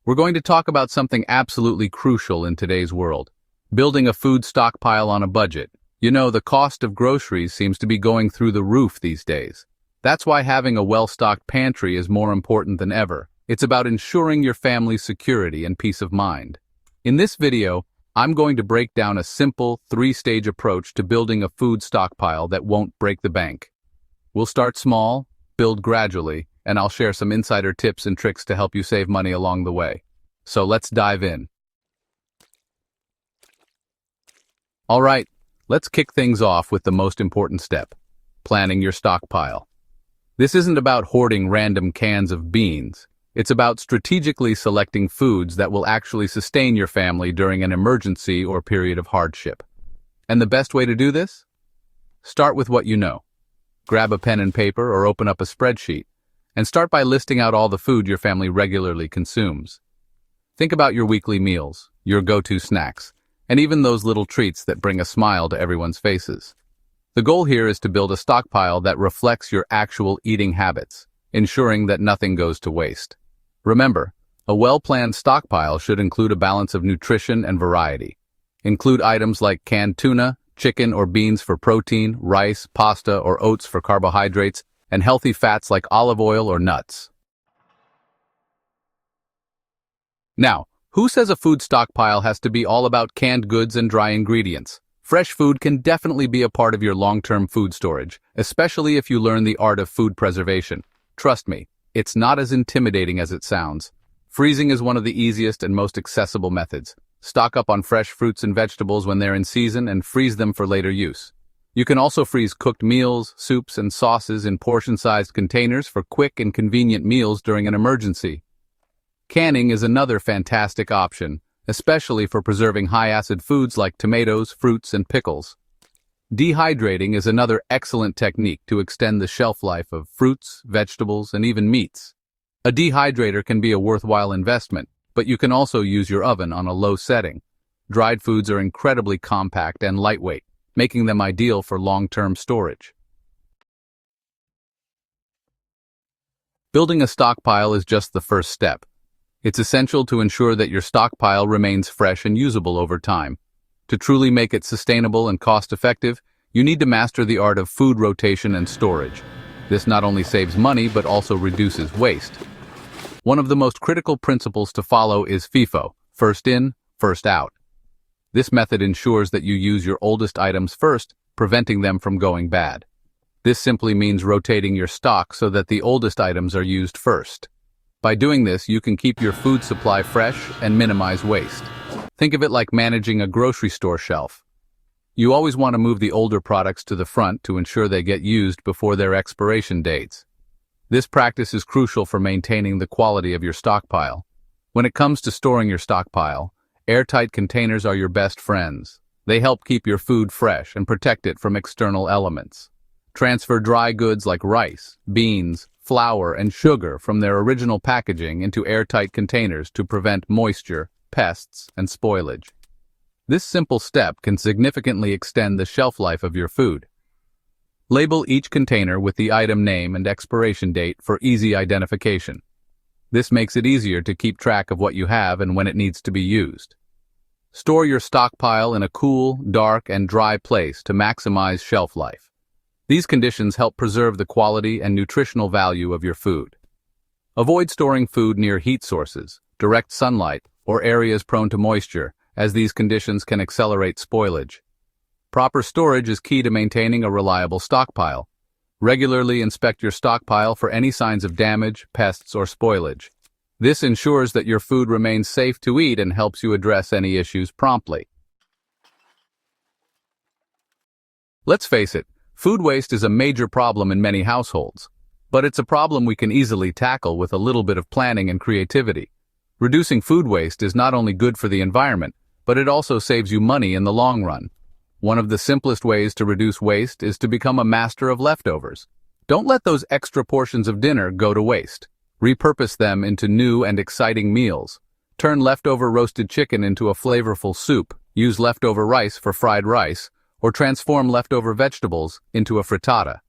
We're going to talk about something absolutely crucial in today's world: building a food stockpile on a budget. You know, the cost of groceries seems to be going through the roof these days. That's why having a well-stocked pantry is more important than ever. It's about ensuring your family's security and peace of mind. In this video, I'm going to break down a simple, three-stage approach to building a food stockpile that won't break the bank. We'll start small, build gradually, and I'll share some insider tips and tricks to help you save money along the way. So let's dive in. All right, let's kick things off with the most important step: planning your stockpile. This isn't about hoarding random cans of beans. It's about strategically selecting foods that will actually sustain your family during an emergency or period of hardship. And the best way to do this? Start with what you know. Grab a pen and paper or open up a spreadsheet, and start by listing out all the food your family regularly consumes. Think about your weekly meals, your go-to snacks, and even those little treats that bring a smile to everyone's faces. The goal here is to build a stockpile that reflects your actual eating habits, ensuring that nothing goes to waste. Remember, a well-planned stockpile should include a balance of nutrition and variety. Include items like canned tuna, chicken or beans for protein, rice, pasta, or oats for carbohydrates, and healthy fats like olive oil or nuts. Now, who says a food stockpile has to be all about canned goods and dry ingredients? Fresh food can definitely be a part of your long-term food storage, especially if you learn the art of food preservation. Trust me, it's not as intimidating as it sounds. Freezing is one of the easiest and most accessible methods. Stock up on fresh fruits and vegetables when they're in season and freeze them for later use. You can also freeze cooked meals, soups, and sauces in portion-sized containers for quick and convenient meals during an emergency. Canning is another fantastic option, especially for preserving high-acid foods like tomatoes, fruits, and pickles. Dehydrating is another excellent technique to extend the shelf life of fruits, vegetables, and even meats. A dehydrator can be a worthwhile investment, but you can also use your oven on a low setting. Dried foods are incredibly compact and lightweight, making them ideal for long-term storage. Building a stockpile is just the first step. It's essential to ensure that your stockpile remains fresh and usable over time. To truly make it sustainable and cost-effective, you need to master the art of food rotation and storage. This not only saves money but also reduces waste. One of the most critical principles to follow is FIFO, first in, first out. This method ensures that you use your oldest items first, preventing them from going bad. This simply means rotating your stock so that the oldest items are used first. By doing this, you can keep your food supply fresh and minimize waste. Think of it like managing a grocery store shelf. You always want to move the older products to the front to ensure they get used before their expiration dates. This practice is crucial for maintaining the quality of your stockpile. When it comes to storing your stockpile, airtight containers are your best friends. They help keep your food fresh and protect it from external elements. Transfer dry goods like rice, beans, flour, and sugar from their original packaging into airtight containers to prevent moisture, pests, and spoilage. This simple step can significantly extend the shelf life of your food. Label each container with the item name and expiration date for easy identification. This makes it easier to keep track of what you have and when it needs to be used. Store your stockpile in a cool, dark, and dry place to maximize shelf life. These conditions help preserve the quality and nutritional value of your food. Avoid storing food near heat sources, direct sunlight, or areas prone to moisture, as these conditions can accelerate spoilage. Proper storage is key to maintaining a reliable stockpile. Regularly inspect your stockpile for any signs of damage, pests, or spoilage. This ensures that your food remains safe to eat and helps you address any issues promptly. Let's face it, food waste is a major problem in many households, but it's a problem we can easily tackle with a little bit of planning and creativity. Reducing food waste is not only good for the environment, but it also saves you money in the long run. One of the simplest ways to reduce waste is to become a master of leftovers. Don't let those extra portions of dinner go to waste. Repurpose them into new and exciting meals. Turn leftover roasted chicken into a flavorful soup, use leftover rice for fried rice, or transform leftover vegetables into a frittata.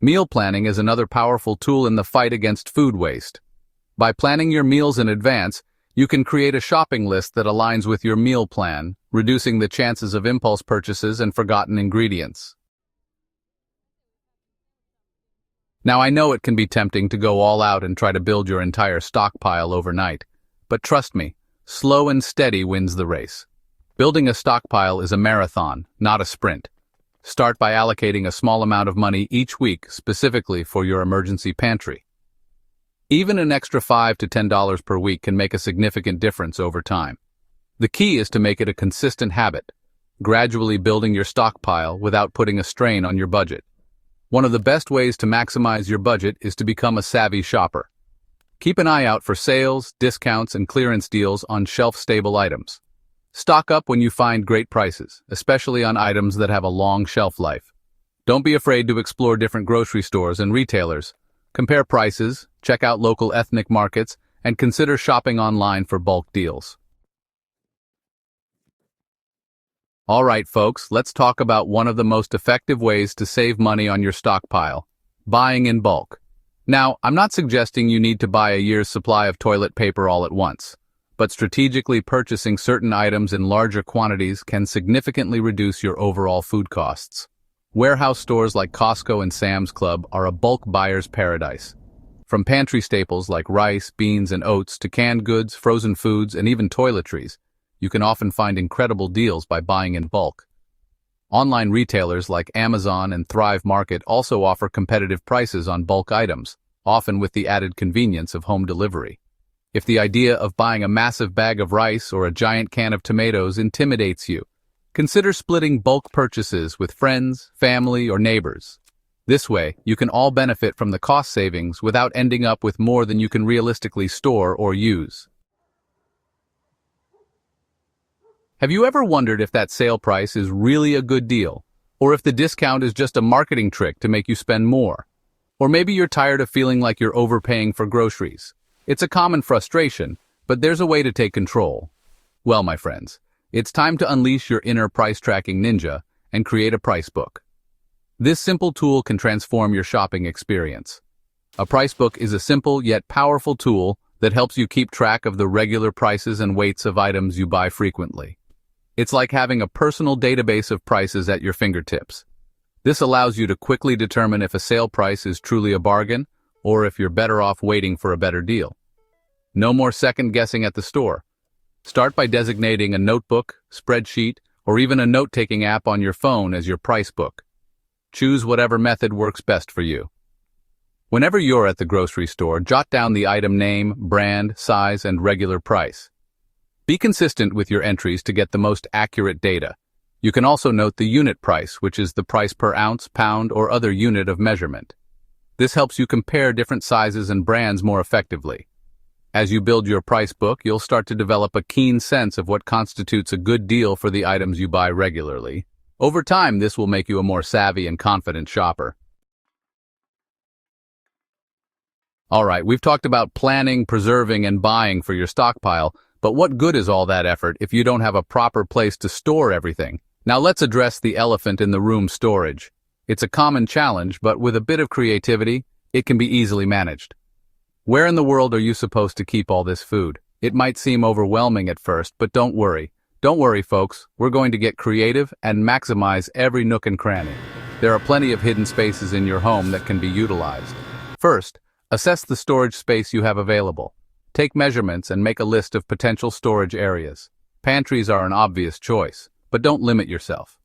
Meal planning is another powerful tool in the fight against food waste. By planning your meals in advance, You can create a shopping list that aligns with your meal plan, reducing the chances of impulse purchases and forgotten ingredients. Now, I know it can be tempting to go all out and try to build your entire stockpile overnight, but trust me, slow and steady wins the race. Building a stockpile is a marathon, not a sprint. Start by allocating a small amount of money each week specifically for your emergency pantry. Even an extra $5 to $10 per week can make a significant difference over time. The key is to make it a consistent habit, gradually building your stockpile without putting a strain on your budget. One of the best ways to maximize your budget is to become a savvy shopper. Keep an eye out for sales, discounts, and clearance deals on shelf-stable items. Stock up when you find great prices, especially on items that have a long shelf life. Don't be afraid to explore different grocery stores and retailers. Compare prices, check out local ethnic markets, and consider shopping online for bulk deals. All right, folks, let's talk about one of the most effective ways to save money on your stockpile: buying in bulk. Now, I'm not suggesting you need to buy a year's supply of toilet paper all at once, but strategically purchasing certain items in larger quantities can significantly reduce your overall food costs. Warehouse stores like Costco and Sam's Club are a bulk buyer's paradise. From pantry staples like rice, beans, and oats to canned goods, frozen foods, and even toiletries, you can often find incredible deals by buying in bulk. Online retailers like Amazon and Thrive Market also offer competitive prices on bulk items, often with the added convenience of home delivery. If the idea of buying a massive bag of rice or a giant can of tomatoes intimidates you, consider splitting bulk purchases with friends, family, or neighbors. This way, you can all benefit from the cost savings without ending up with more than you can realistically store or use. Have you ever wondered if that sale price is really a good deal, or if the discount is just a marketing trick to make you spend more? Or maybe you're tired of feeling like you're overpaying for groceries. It's a common frustration, but there's a way to take control. Well, my friends, it's time to unleash your inner price-tracking ninja and create a price book. This simple tool can transform your shopping experience. A price book is a simple yet powerful tool that helps you keep track of the regular prices and weights of items you buy frequently. It's like having a personal database of prices at your fingertips. This allows you to quickly determine if a sale price is truly a bargain or if you're better off waiting for a better deal. No more second-guessing at the store. Start by designating a notebook, spreadsheet, or even a note-taking app on your phone as your price book. Choose whatever method works best for you. Whenever you're at the grocery store, jot down the item name, brand, size, and regular price. Be consistent with your entries to get the most accurate data. You can also note the unit price, which is the price per ounce, pound, or other unit of measurement. This helps you compare different sizes and brands more effectively. As you build your price book, you'll start to develop a keen sense of what constitutes a good deal for the items you buy regularly. Over time, this will make you a more savvy and confident shopper. All right, we've talked about planning, preserving, and buying for your stockpile, but what good is all that effort if you don't have a proper place to store everything? Now let's address the elephant in the room: storage. It's a common challenge, but with a bit of creativity, it can be easily managed. Where in the world are you supposed to keep all this food? It might seem overwhelming at first, but don't worry. Don't worry, folks. We're going to get creative and maximize every nook and cranny. There are plenty of hidden spaces in your home that can be utilized. First, assess the storage space you have available. Take measurements and make a list of potential storage areas. Pantries are an obvious choice, but don't limit yourself.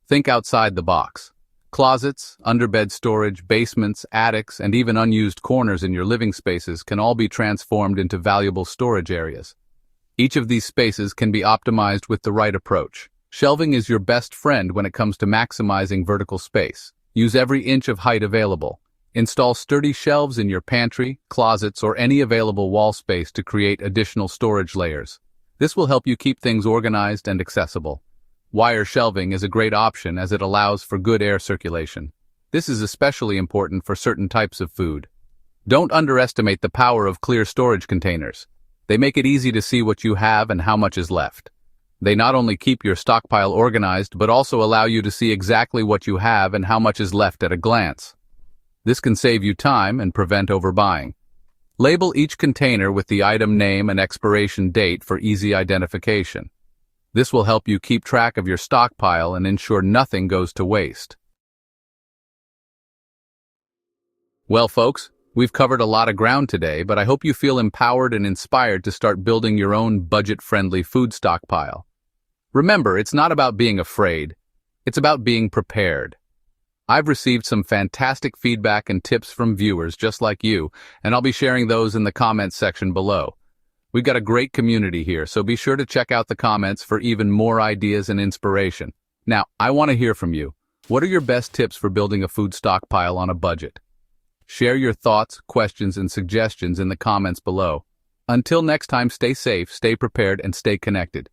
Think outside the box. Closets, underbed storage, basements, attics, and even unused corners in your living spaces can all be transformed into valuable storage areas. Each of these spaces can be optimized with the right approach. Shelving is your best friend when it comes to maximizing vertical space. Use every inch of height available. Install sturdy shelves in your pantry, closets, or any available wall space to create additional storage layers. This will help you keep things organized and accessible. Wire shelving is a great option as it allows for good air circulation. This is especially important for certain types of food. Don't underestimate the power of clear storage containers. They make it easy to see what you have and how much is left. They not only keep your stockpile organized, but also allow you to see exactly what you have and how much is left at a glance. This can save you time and prevent overbuying. Label each container with the item name and expiration date for easy identification. This will help you keep track of your stockpile and ensure nothing goes to waste. Well, folks, we've covered a lot of ground today, but I hope you feel empowered and inspired to start building your own budget-friendly food stockpile. Remember, it's not about being afraid. It's about being prepared. I've received some fantastic feedback and tips from viewers just like you, and I'll be sharing those in the comments section below. We've got a great community here, so be sure to check out the comments for even more ideas and inspiration. Now, I want to hear from you. What are your best tips for building a food stockpile on a budget? Share your thoughts, questions, and suggestions in the comments below. Until next time, stay safe, stay prepared, and stay connected.